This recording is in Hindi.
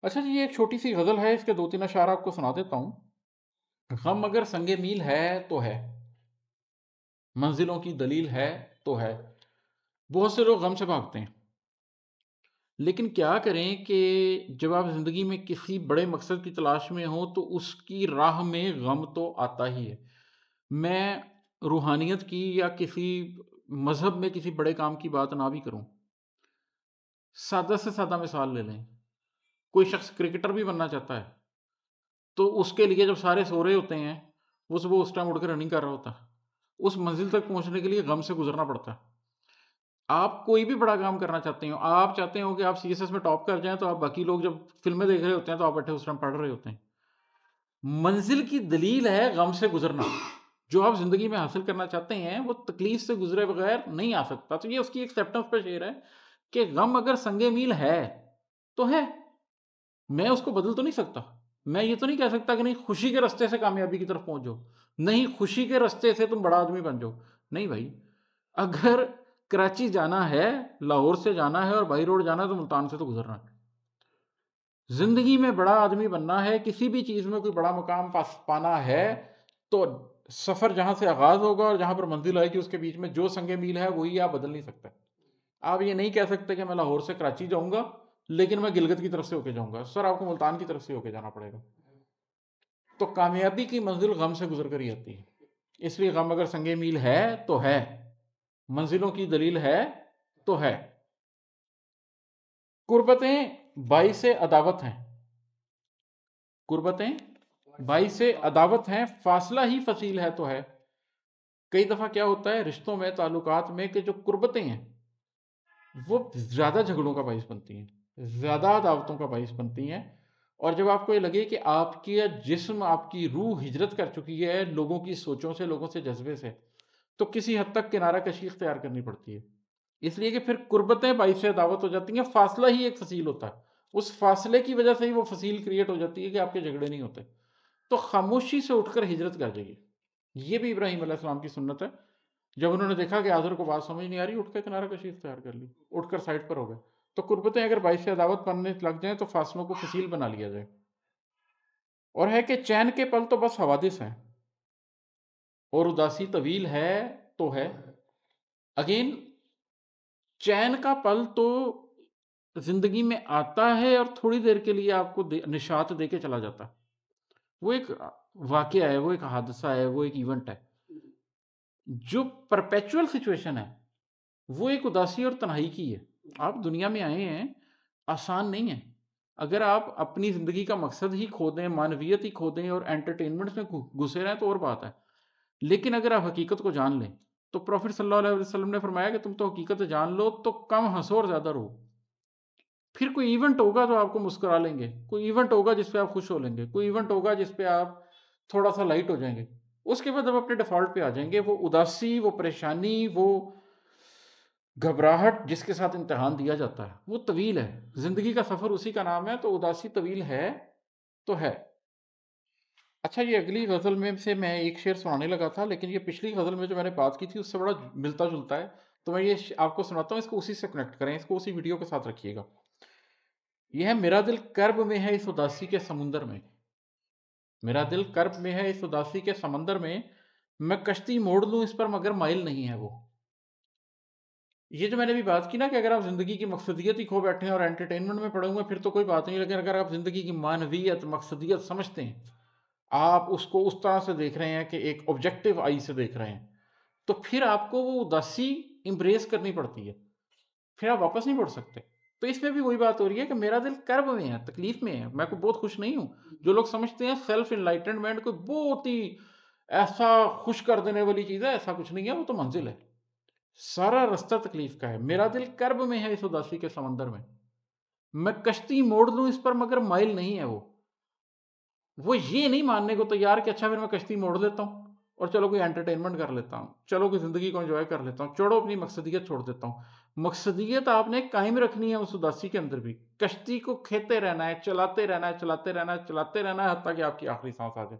अच्छा जी, ये एक छोटी सी गज़ल है, इसके 2-3 अशार आपको सुना देता हूँ। गम अगर संगे मील है तो है, मंज़िलों की दलील है तो है। बहुत से लोग गम से भागते हैं, लेकिन क्या करें कि जब आप ज़िंदगी में किसी बड़े मकसद की तलाश में हो, तो उसकी राह में गम तो आता ही है। मैं रूहानियत की या किसी मज़हब में किसी बड़े काम की बात ना भी करूँ, सादा से सादा मिसाल ले लें, कोई शख़्स क्रिकेटर भी बनना चाहता है, तो उसके लिए जब सारे सो रहे होते हैं, वो सुबह उस टाइम उठ के रनिंग कर रहा होता है। उस मंज़िल तक पहुँचने के लिए गम से गुज़रना पड़ता है। आप कोई भी बड़ा काम करना चाहते हो, आप चाहते हो कि आप सीएसएस में टॉप कर जाएँ, तो आप बाकी लोग जब फ़िल्में देख रहे होते हैं, तो आप बैठे उस टाइम पढ़ रहे होते हैं। मंज़िल की दलील है गम से गुज़रना। जो आप ज़िंदगी में हासिल करना चाहते हैं, वो तकलीफ़ से गुज़रे बगैर नहीं आ सकता। तो ये उसकी एक्सेप्टेंस पे शेर है कि गम अगर संगे मील है, तो है। मैं उसको बदल तो नहीं सकता। मैं ये तो नहीं कह सकता कि नहीं खुशी के रास्ते से कामयाबी की तरफ पहुँच जाओ। नहीं खुशी के रास्ते से तुम बड़ा आदमी बन जाओ। नहीं भाई, अगर कराची जाना है, लाहौर से जाना है और बाई रोड जाना है तो मुल्तान से तो गुज़रना है। ज़िंदगी में बड़ा आदमी बनना है, किसी भी चीज़ में कोई बड़ा मुकाम पाना है, तो सफ़र जहाँ से आगाज़ होगा और जहाँ पर मंज़िल आएगी उसके बीच में जो संगे मील है वही आप बदल नहीं सकते। आप ये नहीं कह सकते कि मैं लाहौर से कराची जाऊँगा, लेकिन मैं गिलगित की तरफ से होके जाऊँगा। सर आपको मुल्तान की तरफ से होके जाना पड़ेगा। तो कामयाबी की मंज़िल गम से गुज़र कर ही आती है। इसलिए गम अगर संगे मील है, तो है। मंज़िलों की दलील है, तो है। कुर्बतें बाइसे अदावत हैं। कुर्बतें बाइसे अदावत हैं, फ़ासला ही फ़सील है तो है। कई दफ़ा क्या होता है रिश्तों में, ताल्लुकात में कि जो कुर्बतें हैं, वो ज़्यादा झगड़ों का बाइस बनती हैं, ज़्यादा अदावतों का बाइस बनती हैं। और जब आपको ये लगे कि आपकी जिस्म, आपकी रूह हिजरत कर चुकी है लोगों की सोचों से, लोगों से जज़्बे से, तो किसी हद तक किनारा कशी इख्तियार करनी पड़ती है। इसलिए कि फिर कुर्बतें बाइस अदावत हो जाती हैं, फ़ासला ही एक फ़सील होता है। उस फ़ासले की वजह से ही वो फ़सील क्रिएट हो जाती है कि आपके झगड़े नहीं होते। तो खामोशी से उठकर हिजरत कर जाइए। ये भी इब्राहीम अलैहिस्सलाम की सुन्नत है। जब उन्होंने देखा कि आज़र को बात समझ नहीं आ रही, उठ के किनारा कशी इख्तियार कर ली, उठकर साइड पर हो गए। तो कुर्बतें अगर बाइस अदावत बनने लग जाएँ, तो फ़ासलों को फ़सील बना लिया जाए। और है कि चैन के पल तो बस हवादिस हैं और उदासी तवील है तो है। अगेन, चैन का पल तो ज़िंदगी में आता है और थोड़ी देर के लिए आपको निशात दे के चला जाता है। वो एक वाक़या है, वो एक हादसा है, वो एक इवेंट है। जो परपेचुअल सिचुएशन है, वो एक उदासी और तन्हाई की है। आप दुनिया में आए हैं, आसान नहीं है। अगर आप अपनी ज़िंदगी का मकसद ही खो दें, मानवियत ही खो दें और एंटरटेनमेंट में घुसे रहें तो और बात है। लेकिन अगर आप हकीकत को जान लें, तो प्रॉफ़ेट सल्लल्लाहु अलैहि वसल्लम ने फरमाया कि तुम तो हकीकत जान लो तो कम हँसो और ज़्यादा रो। फिर कोई इवेंट होगा जो आपको मुस्कुरा लेंगे, कोई इवेंट होगा जिस पे आप खुश हो लेंगे, कोई इवेंट होगा जिस पे आप थोड़ा-सा लाइट हो जाएँगे। उसके बाद आप अपने डिफ़ॉल्ट पे आ जाएँगे, वो उदासी, वो परेशानी, वो घबराहट जिसके साथ इम्तिहान दिया जाता है, वो तवील है। ज़िंदगी का सफ़र उसी का नाम है, तो उदासी तवील है, तो है। अच्छा, ये अगली गज़ल में से मैं एक शेर सुनाने लगा था, लेकिन ये पिछली गज़ल में जो मैंने बात की थी, उससे बड़ा मिलता-जुलता है। तो मैं ये आपको सुनाता हूँ, इसको उसी से कनेक्ट करें, इसको उसी वीडियो के साथ रखिएगा। ये है, मेरा दिल कर्ब में है इस उदासी के समुंदर में। मेरा दिल कर्ब में है इस उदासी के समंदर में, मैं कश्ती मोड़ लूँ इस पर मगर माइल नहीं है वो। ये जो मैंने अभी बात की ना कि अगर आप ज़िंदगी की मकसदियत ही खो बैठे हैं और एंटरटेनमेंट में पड़े हुए हैं, फिर तो कोई बात नहीं। लेकिन अगर आप ज़िंदगी की मानवियत, मकसदियत समझते हैं, आप उसको उस तरह से देख रहे हैं कि एक ऑब्जेक्टिव आई से देख रहे हैं, तो फिर आपको वो उदासी एम्ब्रेस करनी पड़ती है। फिर आप वापस नहीं मुड़ सकते। तो इसमें भी वही बात हो रही है कि मेरा दिल कर्ब में है, तकलीफ़ में है, मैं कोई बहुत खुश नहीं हूँ। जो लोग समझते हैं सेल्फ एनलाइटनमेंट कोई बहुत ही ऐसा खुश कर देने वाली चीज़ है, ऐसा कुछ नहीं है, वो तो मंज़िल है। सारा रास्ता तकलीफ़ का है। मेरा दिल कर्ब में है इस उदासी के समंदर में, मैं कश्ती मोड़ लूँ इस पर मगर माइल नहीं है वो। वो ये नहीं मानने को तैयार कि अच्छा फिर मैं कश्ती मोड़ लेता हूँ और चलो कोई एंटरटेनमेंट कर लेता हूँ, चलो कोई ज़िंदगी को एन्जॉय कर लेता हूँ, छोड़ो अपनी मकसदियत छोड़ देता हूँ। मकसदियत आपने कायम रखनी है उस उदासी के अंदर भी। कश्ती को खेते रहना है, चलाते रहना है, चलाते रहना है, चलाते रहना है, हत्ता कि आपकी आखिरी साँस आ जाए।